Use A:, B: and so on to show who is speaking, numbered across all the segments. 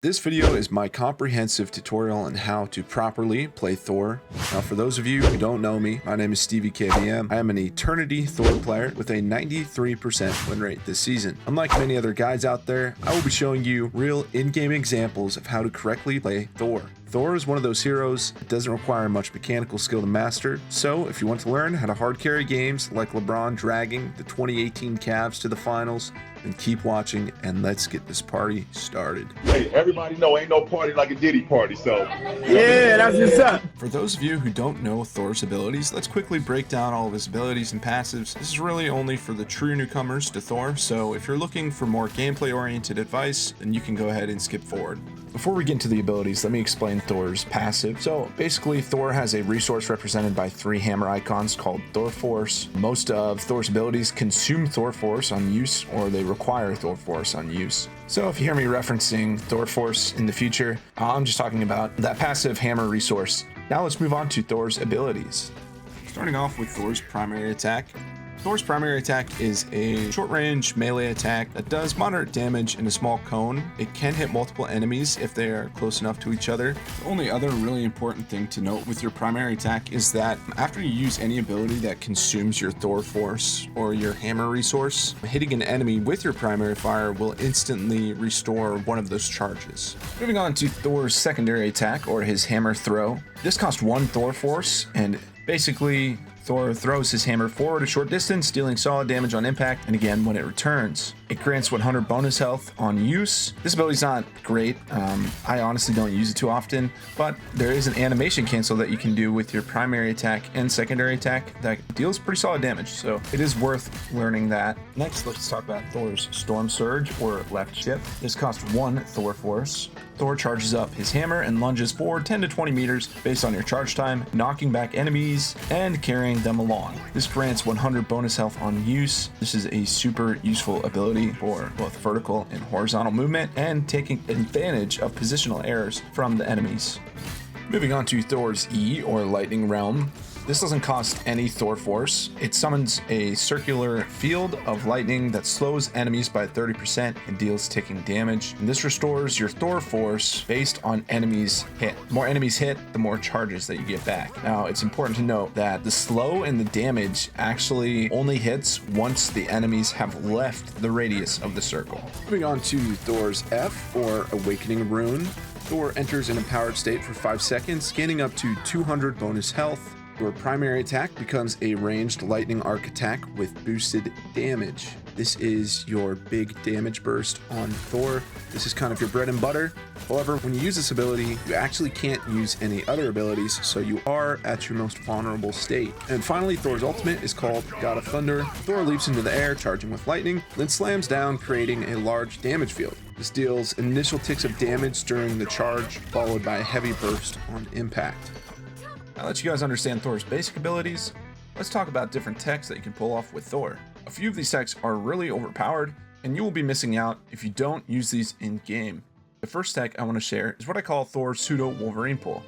A: This video is my comprehensive tutorial on how to properly play Thor. Now, for those of you who don't know me, my name is Stevie KBM. I am an Eternity Thor player with a 93% win rate this season. Unlike many other guides out there, I will be showing you real in-game examples of how to correctly play Thor. Thor is one of those heroes that doesn't require much mechanical skill to master, so if you want to learn how to hard carry games like LeBron dragging the 2018 Cavs to the finals, then keep watching and let's get this party started.
B: Hey, everybody know ain't no party like a Diddy party, so...
C: Yeah, that's what's up.
A: For those of you who don't know Thor's abilities, let's quickly break down all of his abilities and passives. This is really only for the true newcomers to Thor, so if you're looking for more gameplay-oriented advice, then you can go ahead and skip forward. Before we get into the abilities, let me explain Thor's passive. So basically, Thor has a resource represented by 3 hammer icons called THOR Force. Most of Thor's abilities consume THOR Force on use, or they require THOR Force on use. So if you hear me referencing THOR Force in the future, I'm just talking about that passive hammer resource. Now let's move on to Thor's abilities. Starting off with Thor's primary attack. Thor's primary attack is a short-range melee attack that does moderate damage in a small cone. It can hit multiple enemies if they are close enough to each other. The only other really important thing to note with your primary attack is that after you use any ability that consumes your THOR Force or your hammer resource, hitting an enemy with your primary fire will instantly restore one of those charges. Moving on to Thor's secondary attack, or his hammer throw. This costs 1 THOR Force, and basically Thor throws his hammer forward a short distance, dealing solid damage on impact, and again when it returns. It grants 100 bonus health on use. This ability's not great. I honestly don't use it too often, but there is an animation cancel that you can do with your primary attack and secondary attack that deals pretty solid damage, so it is worth learning that. Next, let's talk about Thor's Storm Surge, or left shift. This costs 1 THOR Force. Thor charges up his hammer and lunges forward 10 to 20 meters based on your charge time, knocking back enemies and carrying them along. This grants 100 bonus health on use. This is a super useful ability for both vertical and horizontal movement and taking advantage of positional errors from the enemies. Moving on to Thor's E, or Lightning Realm. This doesn't cost any THOR Force. It summons a circular field of lightning that slows enemies by 30% and deals ticking damage. And this restores your THOR Force based on enemies hit. The more enemies hit, the more charges that you get back. Now, it's important to note that the slow and the damage actually only hits once the enemies have left the radius of the circle. Moving on to Thor's F, or Awakening Rune. Thor enters an empowered state for 5 seconds, gaining up to 200 bonus health. Your primary attack becomes a ranged lightning arc attack with boosted damage. This is your big damage burst on Thor. This is kind of your bread and butter. However, when you use this ability, you actually can't use any other abilities, so you are at your most vulnerable state. And finally, Thor's ultimate is called God of Thunder. Thor leaps into the air, charging with lightning, then slams down, creating a large damage field. This deals initial ticks of damage during the charge, followed by a heavy burst on impact. Now that you guys understand Thor's basic abilities, let's talk about different techs that you can pull off with Thor. A few of these techs are really overpowered, and you will be missing out if you don't use these in game. The first tech I want to share is what I call Thor's pseudo Wolverine pull.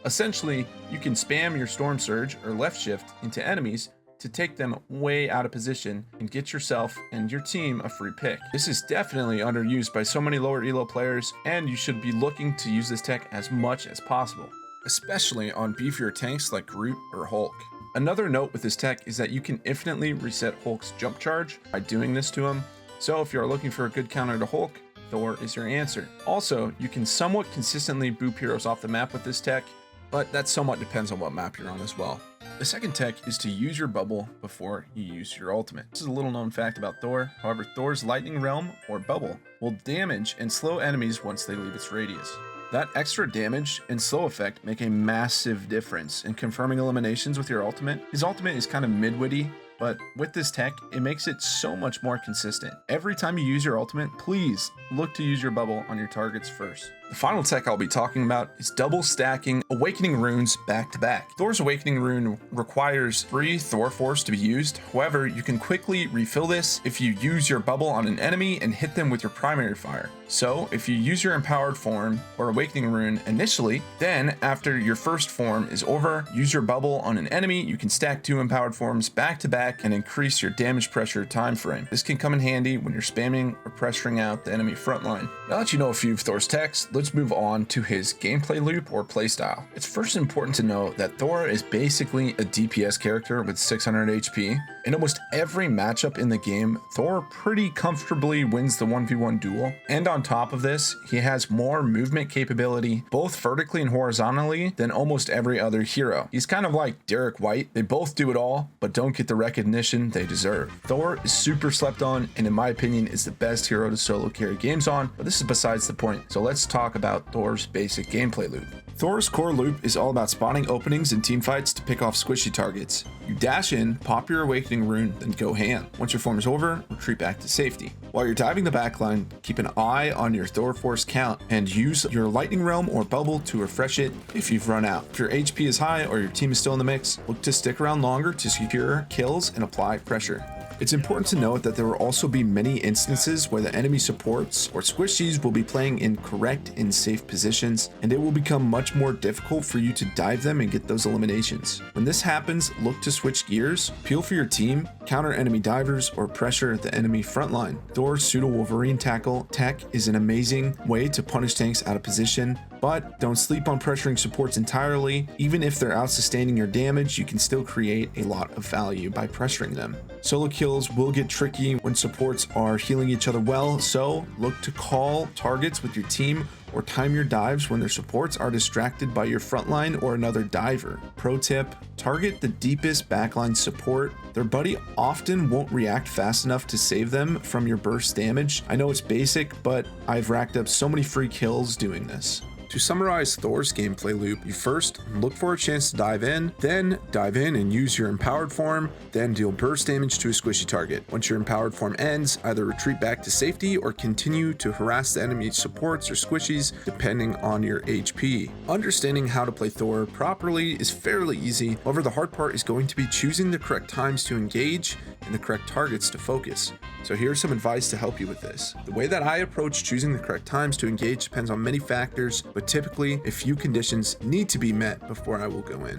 A: Essentially, you can spam your Storm Surge or left shift into enemies to take them way out of position and get yourself and your team a free pick. This is definitely underused by so many lower elo players, and you should be looking to use this tech as much as possible, especially on beefier tanks like Groot or Hulk. Another note with this tech is that you can infinitely reset Hulk's jump charge by doing this to him, so if you are looking for a good counter to Hulk, Thor is your answer. Also, you can somewhat consistently boop heroes off the map with this tech, but that somewhat depends on what map you're on as well. The second tech is to use your bubble before you use your ultimate. This is a little known fact about Thor. However, Thor's Lightning Realm, or bubble, will damage and slow enemies once they leave its radius. That extra damage and slow effect make a massive difference in confirming eliminations with your ultimate. His ultimate is kind of mid-witty, but with this tech, it makes it so much more consistent. Every time you use your ultimate, please look to use your bubble on your targets first. The final tech I'll be talking about is double stacking Awakening Runes back to back. Thor's Awakening Rune requires 3 THOR Force to be used. However, you can quickly refill this if you use your bubble on an enemy and hit them with your primary fire. So if you use your empowered form or Awakening Rune initially, then after your first form is over, use your bubble on an enemy, you can stack 2 empowered forms back to back and increase your damage pressure time frame. This can come in handy when you're spamming or pressuring out the enemy frontline. Now that you know a few of Thor's techs, let's move on to his gameplay loop or playstyle. It's first important to know that Thor is basically a DPS character with 600 HP. In almost every matchup in the game, Thor pretty comfortably wins the 1v1 duel. And on top of this, he has more movement capability, both vertically and horizontally, than almost every other hero. He's kind of like Derek White. They both do it all, but don't get the recognition they deserve. Thor is super slept on, and in my opinion is the best hero to solo carry games on, but this is besides the point. So let's talk about Thor's basic gameplay loop. Thor's core loop is all about spotting openings in teamfights to pick off squishy targets. You dash in, pop your awakening rune, then go ham. Once your form is over, retreat back to safety. While you're diving the backline, keep an eye on your Thor force count and use your lightning realm or bubble to refresh it if you've run out. If your HP is high or your team is still in the mix, look to stick around longer to secure kills and apply pressure. It's important to note that there will also be many instances where the enemy supports or squishies will be playing in correct and safe positions, and it will become much more difficult for you to dive them and get those eliminations. When this happens, look to switch gears, peel for your team, counter enemy divers, or pressure the enemy frontline. Thor's Pseudo Wolverine Tackle tech is an amazing way to punish tanks out of position, but don't sleep on pressuring supports entirely. Even if they're out sustaining your damage, you can still create a lot of value by pressuring them. Solo kills will get tricky when supports are healing each other well, so look to call targets with your team or time your dives when their supports are distracted by your frontline or another diver. Pro tip, target the deepest backline support. Their buddy often won't react fast enough to save them from your burst damage. I know it's basic, but I've racked up so many free kills doing this. To summarize Thor's gameplay loop, you first look for a chance to dive in, then dive in and use your empowered form, then deal burst damage to a squishy target. Once your empowered form ends, either retreat back to safety or continue to harass the enemy supports or squishies depending on your HP. Understanding how to play Thor properly is fairly easy, however the hard part is going to be choosing the correct times to engage and the correct targets to focus. So here's some advice to help you with this. The way that I approach choosing the correct times to engage depends on many factors, but typically a few conditions need to be met before I will go in.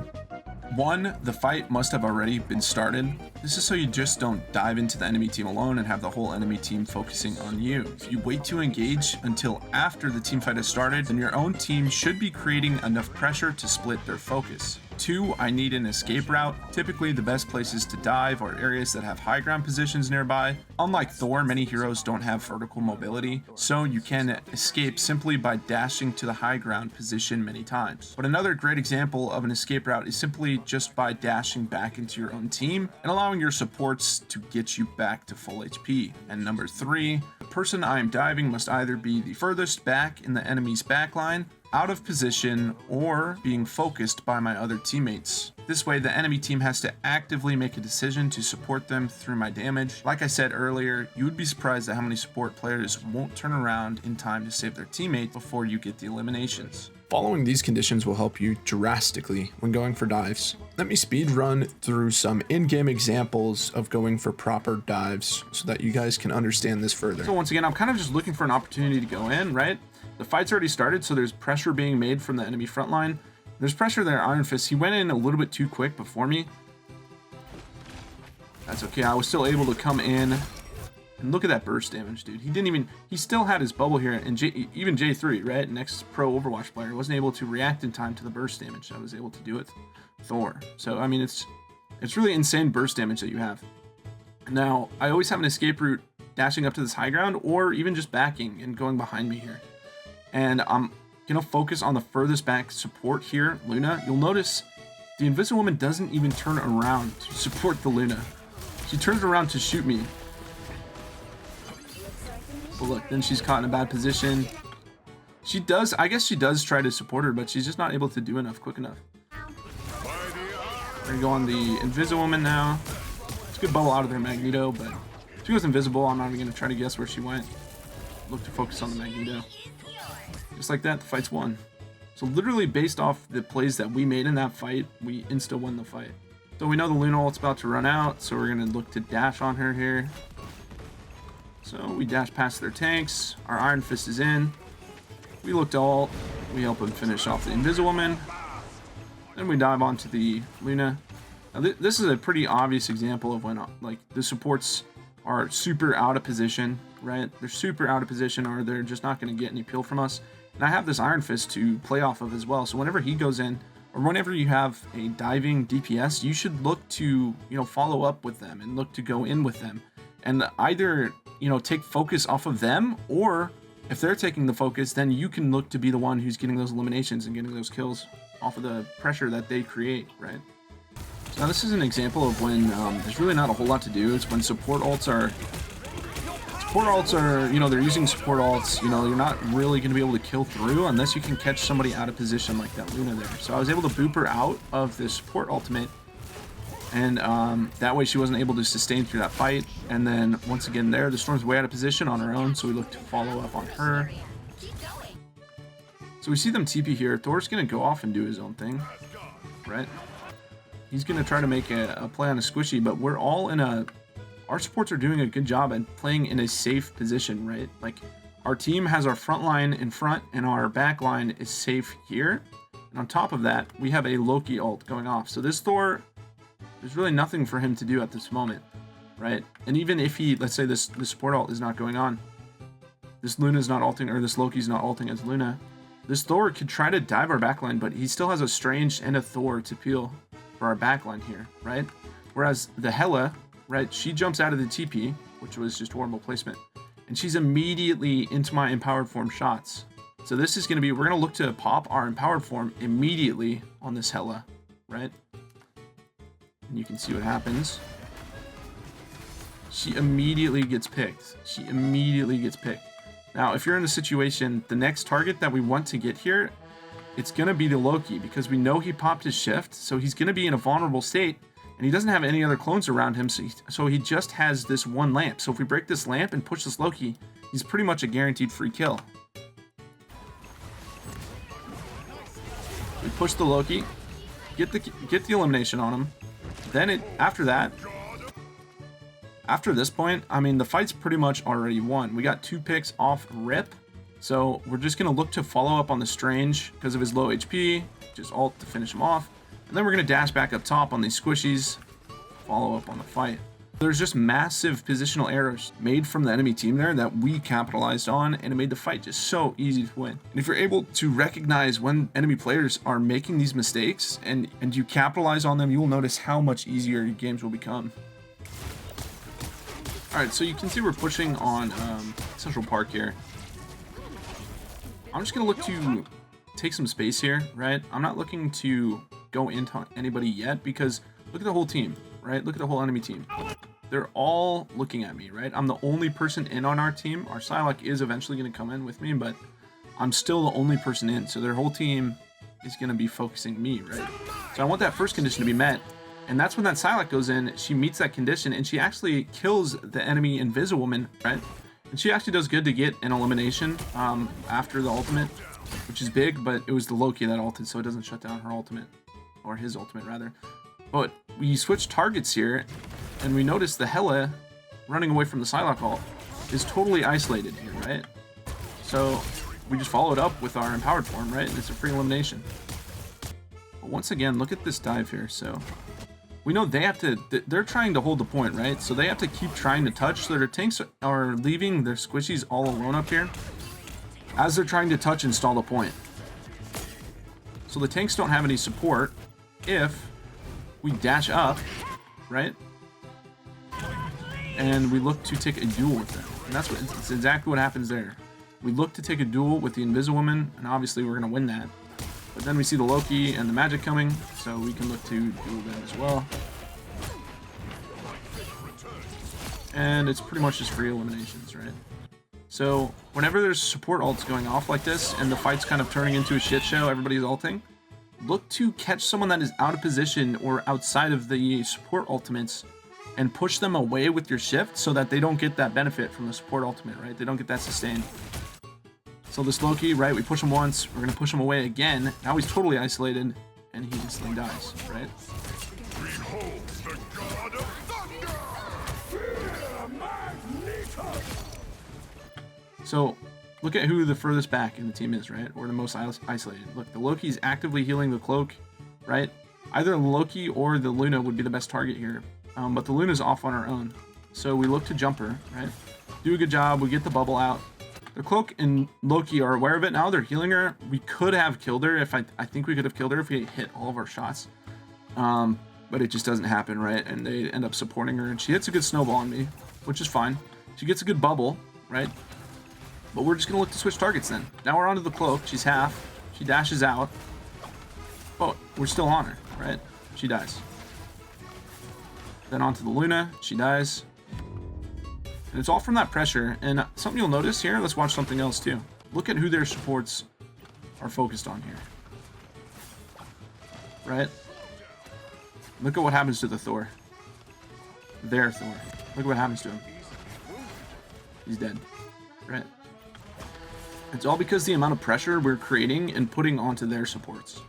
A: 1, the fight must have already been started. This is so you just don't dive into the enemy team alone and have the whole enemy team focusing on you. If you wait to engage until after the team fight has started, then your own team should be creating enough pressure to split their focus. 2, I need an escape route. Typically, the best places to dive are areas that have high ground positions nearby. Unlike Thor, many heroes don't have vertical mobility, so you can escape simply by dashing to the high ground position many times. But another great example of an escape route is simply just by dashing back into your own team and allowing your supports to get you back to full HP. And number 3, the person I am diving must either be the furthest back in the enemy's backline, out of position, or being focused by my other teammates. This way, the enemy team has to actively make a decision to support them through my damage. Like I said earlier, you would be surprised at how many support players won't turn around in time to save their teammate before you get the eliminations. Following these conditions will help you drastically when going for dives. Let me speed run through some in-game examples of going for proper dives so that you guys can understand this further. So once again, I'm kind of just looking for an opportunity to go in, right? The fight's already started, so there's pressure being made from the enemy front line. There's pressure there, Iron Fist. He went in a little bit too quick before me. That's okay. I was still able to come in. And look at that burst damage, dude. He still had his bubble here. And even J3, right? Next pro Overwatch player wasn't able to react in time to the burst damage I was able to do with Thor. So, I mean, it's really insane burst damage that you have. Now, I always have an escape route dashing up to this high ground or even just backing and going behind me here. And I'm going to focus on the furthest back support here, Luna. You'll notice the Invisible Woman doesn't even turn around to support the Luna. She turns around to shoot me. But look, then she's caught in a bad position. I guess she does try to support her, but she's just not able to do enough quick enough. We're going to go on the Invisible Woman now. It's a good bubble out of there, Magneto, but if she goes invisible, I'm not even going to try to guess where she went. Look to focus on the Magneto. Just like that, the fight's won. So literally based off the plays that we made in that fight, we insta-won the fight. So we know the Luna ult's about to run out, so we're going to look to dash on her here. So we dash past their tanks. Our Iron Fist is in. We look to ult. We help him finish off the Invisible Woman. Then we dive onto the Luna. Now this is a pretty obvious example of when like the supports are super out of position right? They're super out of position, or they're just not going to get any peel from us. And I have this Iron Fist to play off of as well. So whenever he goes in, or whenever you have a diving DPS, you should look to, follow up with them and look to go in with them. And either, take focus off of them, or if they're taking the focus, then you can look to be the one who's getting those eliminations and getting those kills off of the pressure that they create, right? So now this is an example of when there's really not a whole lot to do. It's when support ults are, they're using support ults, you're not really going to be able to kill through unless you can catch somebody out of position like that Luna there. So I was able to boop her out of the support ultimate, and that way she wasn't able to sustain through that fight. And then once again there, the Storm's way out of position on her own, so we look to follow up on her. So we see them TP here. Thor's going to go off and do his own thing, right? He's going to try to make a play on a squishy, but we're all in a... Our supports are doing a good job at playing in a safe position, right? Like, our team has our front line in front, and our back line is safe here. And on top of that, we have a Loki ult going off. So this Thor, there's really nothing for him to do at this moment, right? And even if he, let's say this support ult is not going on, this Luna's not ulting, or this Loki's not ulting as Luna, this Thor could try to dive our backline, but he still has a Strange and a Thor to peel for our backline here, right? Whereas the Hela, right, she jumps out of the TP, which was just horrible placement, and she's immediately into my empowered form shots. So this is going to be, we're going to look to pop our empowered form immediately on this Hela, right? And you can see what happens. She immediately gets picked. She immediately gets picked. Now, if you're in a situation, the next target that we want to get here, it's going to be the Loki, because we know he popped his shift, so he's going to be in a vulnerable state, and he doesn't have any other clones around him, so he just has this one lamp. So if we break this lamp and push this Loki, he's pretty much a guaranteed free kill. We push the Loki, get the elimination on him. Then after this point, I mean, the fight's pretty much already won. We got 2 picks off rip, so we're just going to look to follow up on the Strange because of his low HP, just ult to finish him off. And then we're going to dash back up top on these squishies, follow up on the fight. There's just massive positional errors made from the enemy team there that we capitalized on, and it made the fight just so easy to win. And if you're able to recognize when enemy players are making these mistakes and you capitalize on them, you will notice how much easier your games will become. Alright, so you can see we're pushing on Central Park here. I'm just going to look to take some space here, right? I'm not looking to go into anybody yet, because look at the whole team, right? Look at the whole enemy team. They're all looking at me, right? I'm the only person in on our team. Our Psylocke is eventually going to come in with me, but I'm still the only person in, so their whole team is going to be focusing me, right? So I want that first condition to be met, and that's when that Psylocke goes in. She meets that condition, and she actually kills the enemy Invisiwoman, right? And she actually does good to get an elimination after the ultimate, which is big, but it was the Loki that ulted, so it doesn't shut down her ultimate, or his ultimate rather. But we switch targets here, and we notice the Hela running away from the Psylocke ult is totally isolated here, right? So we just follow it up with our empowered form, right? And it's a free elimination. But once again, look at this dive here. So we know they have to, they're trying to hold the point, right? So they have to keep trying to touch, so their tanks are leaving their squishies all alone up here as they're trying to touch and stall the point. So the tanks don't have any support if we dash up, right? And we look to take a duel with them. And that's exactly what happens there. We look to take a duel with the Invisiwoman, and obviously we're going to win that. But then we see the Loki and the magic coming, so we can look to duel them as well. And it's pretty much just free eliminations, right? So whenever there's support ults going off like this, and the fight's kind of turning into a shit show, everybody's ulting, look to catch someone that is out of position or outside of the support ultimates and push them away with your shift so that they don't get that benefit from the support ultimate, right? They don't get that sustain. So this Loki, right, we push him once, we're going to push him away again. Now he's totally isolated, and he instantly dies, right? So look at who the furthest back in the team is, right? Or the most isolated. Look, the Loki's actively healing the cloak, right? Either Loki or the Luna would be the best target here. But the Luna's off on her own. So we look to jumper, right? Do a good job. We get the bubble out. The Cloak and Loki are aware of it now. They're healing her. We could have killed her if I think we could have killed her if we hit all of our shots. But it just doesn't happen, right? And they end up supporting her, and she hits a good snowball on me, which is fine. She gets a good bubble, right? But we're just gonna look to switch targets then. Now we're onto the Cloak. She's half. She dashes out. But we're still on her, right? She dies. Then onto the Luna. She dies. And it's all from that pressure. And something you'll notice here, let's watch something else too. Look at who their supports are focused on here. Right? Look at what happens to the Thor. Their Thor. Look at what happens to him. He's dead. Right? It's all because the amount of pressure we're creating and putting onto their supports.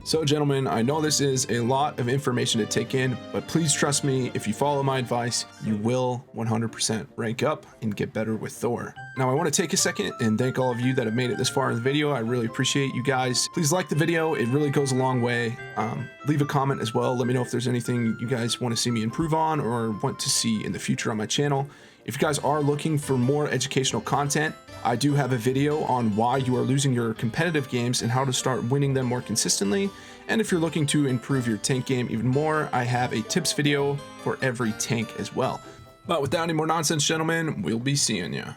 A: So gentlemen, I know this is a lot of information to take in, but please trust me, if you follow my advice, you will 100% rank up and get better with Thor. Now I want to take a second and thank all of you that have made it this far in the video. I really appreciate you guys. Please like the video, it really goes a long way. Leave a comment as well. Let me know if there's anything you guys want to see me improve on or want to see in the future on my channel. If you guys are looking for more educational content, I do have a video on why you are losing your competitive games and how to start winning them more consistently. And if you're looking to improve your tank game even more, I have a tips video for every tank as well. But without any more nonsense, gentlemen, we'll be seeing ya.